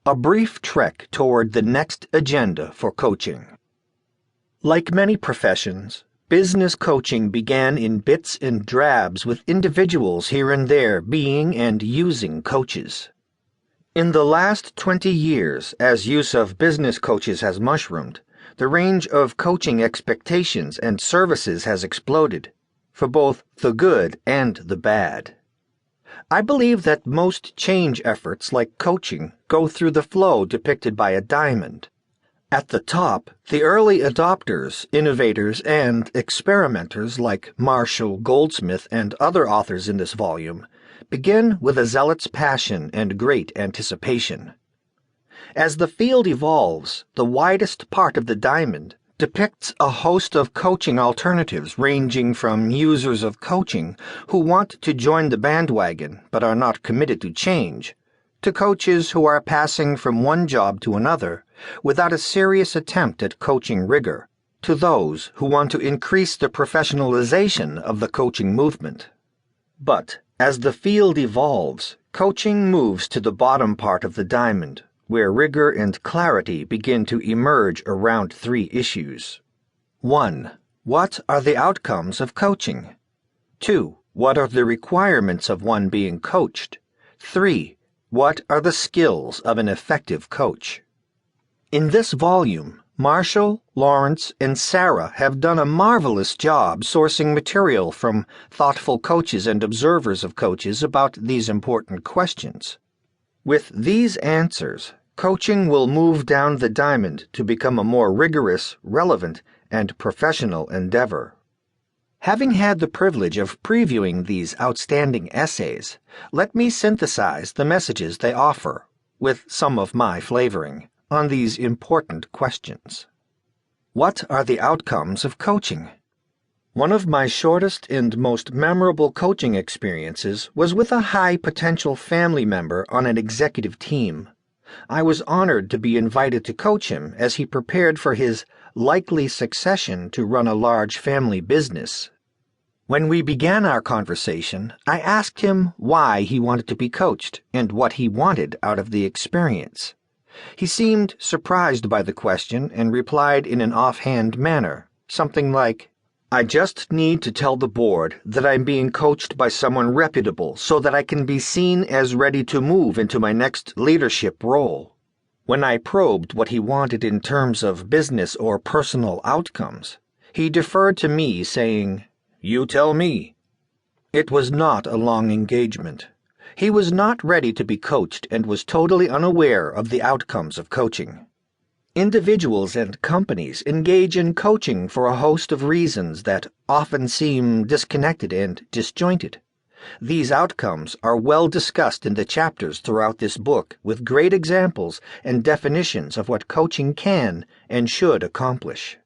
A brief trek toward the next agenda for coaching. Like many professions, business coaching began in bits and drabs with individuals here and there being and using coaches. In the last 20 years, as use of business coaches has mushroomed, the range of coaching expectations and services has exploded, for both the good and the bad. I believe that most change efforts like coaching go through the flow depicted by a diamond. At the top, the early adopters, innovators, and experimenters like Marhsall Goldsmith and other authors in this volume begin with a zealot's passion and great anticipation. As the field evolves, the widest part of the diamond depicts a host of coaching alternatives ranging from users of coaching who want to join the bandwagon but are not committed to change, to coaches who are passing from one job to another without a serious attempt at coaching rigor, to those who want to increase the professionalization of the coaching movement. But as the field evolves, coaching moves to the bottom part of the diamond, where rigor and clarity begin to emerge around 3 issues. 1. What are the outcomes of coaching? 2. What are the requirements of one being coached? 3. What are the skills of an effective coach? In this volume, Marshall, Laurence, and Sarah have done a marvelous job sourcing material from thoughtful coaches and observers of coaches about these important questions. With these answers, coaching will move down the diamond to become a more rigorous, relevant, and professional endeavor. Having had the privilege of previewing these outstanding essays, let me synthesize the messages they offer, with some of my flavoring, on these important questions. What are the outcomes of coaching? One of my shortest and most memorable coaching experiences was with a high-potential family member on an executive team. I was honored to be invited to coach him as he prepared for his likely succession to run a large family business. When we began our conversation, I asked him why he wanted to be coached and what he wanted out of the experience. He seemed surprised by the question and replied in an offhand manner, something like, "I just need to tell the board that I'm being coached by someone reputable so that I can be seen as ready to move into my next leadership role." When I probed what he wanted in terms of business or personal outcomes, he deferred to me, saying, "You tell me." It was not a long engagement. He was not ready to be coached and was totally unaware of the outcomes of coaching. Individuals and companies engage in coaching for a host of reasons that often seem disconnected and disjointed. These outcomes are well discussed in the chapters throughout this book with great examples and definitions of what coaching can and should accomplish.